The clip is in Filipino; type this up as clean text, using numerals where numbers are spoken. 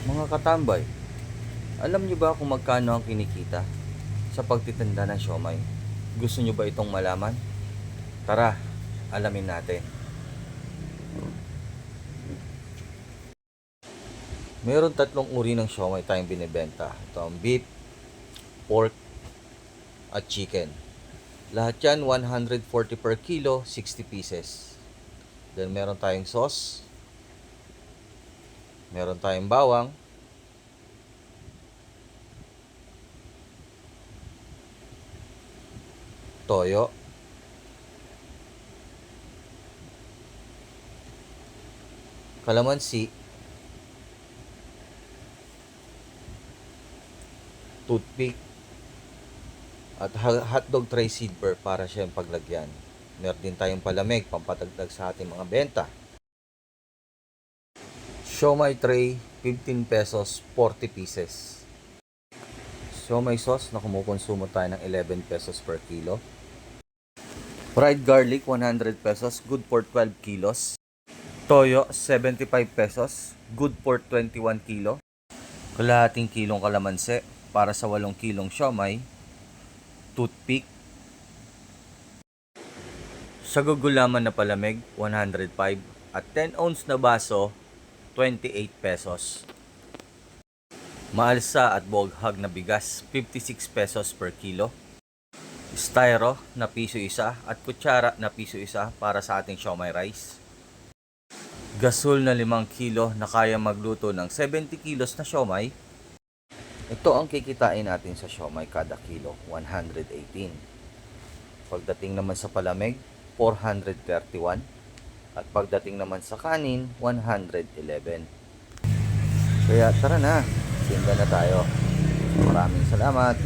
Mga katambay, alam niyo ba kung magkano ang kinikita sa pagtitinda ng siomai? Gusto niyo ba itong malaman? Tara, alamin natin. Meron tatlong uri ng siomai tayong binibenta. Ito ang beef, pork, at chicken. Lahat yan 140 per kilo, 60 pieces. Then meron tayong sauce, meron tayong bawang, toyo, kalamansi, toothpick, at hotdog tray silver para siyang paglagyan. Meron din tayong palamig, pampatagdag sa ating mga benta. Siomai tray, 15 pesos, 40 pieces. Siomai sauce na kumukonsumo tayo ng 11 pesos per kilo. Fried garlic, 100 pesos, good for 12 kilos. Toyo, 75 pesos, good for 21 kilo. Kalahating kilong kalamansi para sa 8 kilong siomai. Toothpick. Sa gugulaman na palamig, 105 at 10 ounce na baso, 28 pesos. Maalsa at boghag na bigas, 56 pesos per kilo. Styro na piso isa at kutsara na piso isa para sa ating siomai rice. Gasol na 5 kilo na kaya magluto ng 70 kilos na siomai. Ito ang kikitain natin sa siomai kada kilo, 118. Pagdating naman sa palamig, 431. At pagdating naman sa kanin, 111. Kaya tara na, tinda na tayo. Maraming salamat.